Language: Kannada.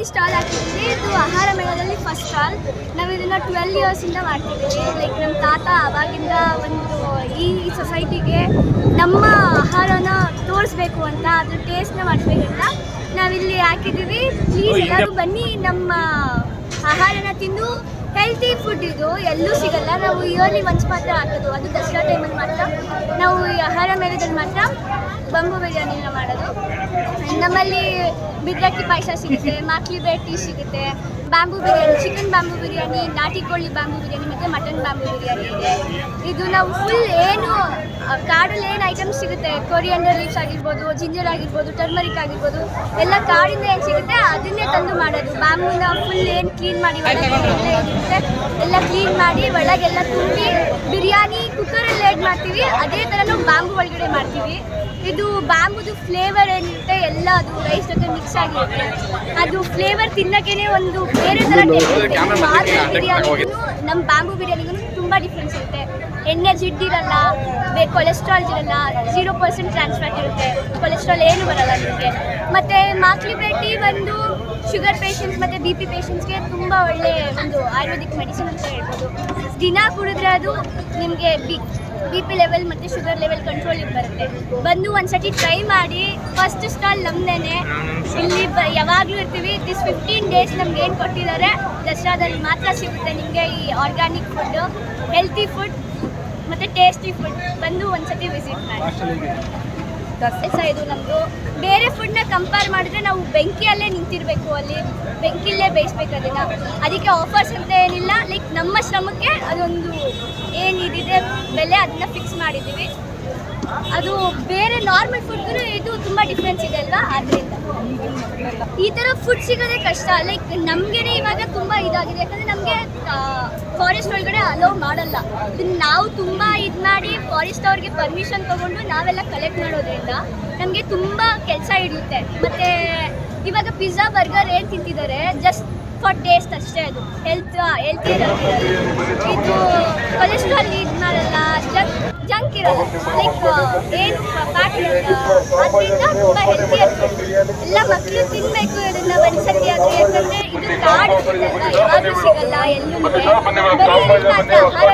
ಬಿರಿಯಾನಿ ಸ್ಟಾಲ್ ಹಾಕಿದ್ದೀವಿ. ಇದು ಆಹಾರ ಮೇಳದಲ್ಲಿ ಫಸ್ಟ್ ಸ್ಟಾಲ್. ನಾವು ಇದನ್ನು 12 ಇಯರ್ಸಿಂದ ಮಾಡ್ತಿದ್ದೀವಿ. ಲೈಕ್ ನಮ್ಮ ತಾತ ಆವಾಗಿಂದ ಒಂದು ಈ ಸೊಸೈಟಿಗೆ ನಮ್ಮ ಆಹಾರನ ತೋರಿಸ್ಬೇಕು ಅಂತ, ಅದ್ರ ಟೇಸ್ಟ್ನ ಮಾಡಿಸ್ಬೇಕಂತ ನಾವಿಲ್ಲಿ ಹಾಕಿದ್ದೀವಿ. ಪ್ಲೀಸ್ ಎಲ್ಲರೂ ಬನ್ನಿ, ನಮ್ಮ ಆಹಾರನ ತಿಂದು. ಹೆಲ್ತಿ ಫುಡ್ ಇದು ಎಲ್ಲೂ ಸಿಗಲ್ಲ. ನಾವು ಇಯರ್ಲಿ ಒನ್ಸ್ ಮಾತ್ರ ಹಾಕೋದು, ಅದು ದಸರಾ ಟೈಮಲ್ಲಿ ಮಾತ್ರ. ನಾವು ಈ ಆಹಾರ ಮೇಳದಲ್ಲಿ ಮಾತ್ರ ಬಂಬು ಬಿರಿಯಾನಿನ ಮಾಡೋದು. ನಮ್ಮಲ್ಲಿ ಬಿದ್ರಕ್ಕಿ ಪಾಯಸ ಸಿಗುತ್ತೆ, ಮಾಕ್ಲಿ ಬ್ರೆಡ್ ಟೀ ಸಿಗುತ್ತೆ, bamboo biryani, chicken bamboo biryani, ನಾಟಿ ಕೋಳಿ ಬ್ಯಾಂಬೂ ಬಿರಿಯಾನಿ ಮತ್ತು ಮಟನ್ ಬ್ಯಾಂಬೂ ಬಿರಿಯಾನಿ ಇದೆ. ಇದು ನಾವು ಫುಲ್ ಏನು ಕಾಡಲ್ಲಿ ಏನು ಐಟಮ್ಸ್ ಸಿಗುತ್ತೆ, ಕೊರಿಯಂಡರ್ ಲೀವ್ಸ್ ಆಗಿರ್ಬೋದು, ಜಿಂಜರ್ ಆಗಿರ್ಬೋದು, ಟರ್ಮರಿಕ್ ಆಗಿರ್ಬೋದು, ಎಲ್ಲ ಕಾಡಿಂದ ಏನು ಸಿಗುತ್ತೆ ಅದನ್ನೇ ತಂದು ಮಾಡೋದು. ಬ್ಯಾಂಬೂನ ಫುಲ್ ಏನು ಕ್ಲೀನ್ ಮಾಡಿ ಒಳಗೆ ಎಲ್ಲ ಏನಿರುತ್ತೆ ಎಲ್ಲ ಕ್ಲೀನ್ ಮಾಡಿ ಒಳಗೆಲ್ಲ ತುಂಬಿ ಬಿರಿಯಾನಿ ಕುಕ್ಕರಲ್ಲಿ ಆ್ಯಡ್ ಮಾಡ್ತೀವಿ. ಅದೇ ಥರ ನಾವು ಬ್ಯಾಂಬೂ ಒಳಗಡೆ ಮಾಡ್ತೀವಿ. ಇದು ಬ್ಯಾಂಬುದು ಫ್ಲೇವರ್ ಏನಿರುತ್ತೆ ಎಲ್ಲ ಅದು ರೈಸ್ ಜೊತೆ ಮಿಕ್ಸ್ ಆಗಿರುತ್ತೆ. ಅದು ಫ್ಲೇವರ್ ತಿನ್ನೋಕ್ಕೇ ಒಂದು ಬೇರೆ ಥರ ಟೇಸ್ಟ್ ಇರುತ್ತೆ. ನಾರ್ಮಲ್ ಬಿರಿಯಾನಿಗೂ ನಮ್ಮ ಬ್ಯಾಂಬೂ ಬಿರಿಯಾನಿಗೂ ತುಂಬ ಡಿಫ್ರೆನ್ಸ್ ಇರುತ್ತೆ. ಎಣ್ಣೆ ಜಿಡ್ಡಿರಲ್ಲ, ಕೊಲೆಸ್ಟ್ರಾಲ್ ಇರಲ್ಲ, 0% ಟ್ರಾನ್ಸ್ ಫ್ಯಾಟ್ ಇರುತ್ತೆ, ಕೊಲೆಸ್ಟ್ರಾಲ್ ಏನು ಬರಲ್ಲ ನಿಮಗೆ. ಮತ್ತು ಮಾಕ್ಲಿ ಬ್ರೆಡ್ ಒಂದು ಶುಗರ್ ಪೇಷಂಟ್ಸ್ ಮತ್ತು BP ಪೇಷಂಟ್ಸ್ಗೆ ತುಂಬ ಒಳ್ಳೆಯ ಒಂದು ಆಯುರ್ವೇದಿಕ್ ಮೆಡಿಸಿನ್ ಅಂತ ಹೇಳ್ಬೋದು. ದಿನ ಕುಡಿದ್ರೆ ಅದು ನಿಮಗೆ BP ಲೆವೆಲ್ ಮತ್ತು ಶುಗರ್ ಲೆವೆಲ್ ಕಂಟ್ರೋಲಿಗೆ ಬರುತ್ತೆ. ಬಂದು ಒಂದ್ಸತಿ ಟ್ರೈ ಮಾಡಿ. ಫಸ್ಟ್ ಸ್ಟಾಲ್ ನಮ್ಮದೇ. ಇಲ್ಲಿ ಯಾವಾಗಲೂ ಇರ್ತೀವಿ. ದಿಸ್ 15 ಡೇಸ್ ನಮ್ಗೆ ಏನು ಕೊಟ್ಟಿದ್ದಾರೆ ದಸರಾದಲ್ಲಿ ಮಾತ್ರ ಸಿಗುತ್ತೆ ನಿಮಗೆ ಈ ಆರ್ಗ್ಯಾನಿಕ್ ಫುಡ್ಡು, ಹೆಲ್ತಿ ಫುಡ್ ಮತ್ತು ಟೇಸ್ಟಿ ಫುಡ್. ಬಂದು ಒಂದ್ಸತಿ ವಿಸಿಟ್ ಮಾಡಿ. ಇದು ನಮ್ಮದು ಬೇರೆ ಫುಡ್ನ ಕಂಪೇರ್ ಮಾಡಿದ್ರೆ ನಾವು ಬೆಂಕಿಯಲ್ಲೇ ನಿಂತಿರಬೇಕು, ಅಲ್ಲಿ ಬೆಂಕಿಯಲ್ಲೇ ಬೇಯಿಸ್ಬೇಕು ಅದನ್ನು. ಅದಕ್ಕೆ ಆಫರ್ಸ್ ಅಂತ ಏನಿಲ್ಲ. ಲೈಕ್ ನಮ್ಮ ಶ್ರಮಕ್ಕೆ ಅದೊಂದು ಏನಿದೆ ಬೆಲೆ ಅದನ್ನ ಫಿಕ್ಸ್ ಮಾಡಿದ್ದೀವಿ. ಅದು ಬೇರೆ ನಾರ್ಮಲ್ ಫುಡ್ಗೂ ಇದು ತುಂಬ ಡಿಫ್ರೆನ್ಸ್ ಇದೆ ಅಲ್ವಾ, ಆದ್ದರಿಂದ ಈ ಥರ ಫುಡ್ ಸಿಗೋದೇ ಕಷ್ಟ. ಲೈಕ್ ನಮಗೇ ಇವಾಗ ತುಂಬ ಇದಾಗಿದೆ, ಯಾಕಂದರೆ ನಮಗೆ ಫಾರೆಸ್ಟ್ ಒಳಗಡೆ ಅಲೋ ಮಾಡಲ್ಲ. ಇದನ್ನು ನಾವು ತುಂಬ ಇದು ಮಾಡಿ ಫಾರೆಸ್ಟ್ ಅವ್ರಿಗೆ ಪರ್ಮಿಷನ್ ತೊಗೊಂಡು ನಾವೆಲ್ಲ ಕಲೆಕ್ಟ್ ಮಾಡೋದ್ರಿಂದ ನಮಗೆ ತುಂಬ ಕೆಲಸ ಹಿಡಿಯುತ್ತೆ. ಮತ್ತು ಇವಾಗ ಪಿಜ್ಜಾ ಬರ್ಗರ್ ಏನು ತಿಂತಿದ್ದಾರೆ ಜಸ್ಟ್ ಫಾರ್ ಟೇಸ್ಟ್ ಅಷ್ಟೇ. ಅದು ಹೆಲ್ತಿ ಇದು ಕೊಲೆಸ್ಟ್ರಾಲ್ ಇದು ಮಾಡಲ್ಲ, ಜಂಕ್ ಇರಲ್ಲ, ಲೈಕ್ ಏನು ಫ್ಯಾಟ್ ಇರಲ್ಲ. ಅದರಿಂದ ತುಂಬ ಹೆಲ್ತಿ ಆಗ್ತದೆ. ಎಲ್ಲ ಮಕ್ಕಳು ತಿನ್ನಬೇಕು ಇದನ್ನು ಒಂದ್ಸತಿ. ಅದು ಯಾಕಂದರೆ ಇದು ಕಾಡು ಫುಡ್ ಅಲ್ಲ, ಯಾವಾಗಲೂ ಸಿಗಲ್ಲ ಎಲ್ಲೂ. ಬರೀ ಮಾತ್ರ ಆಹಾರ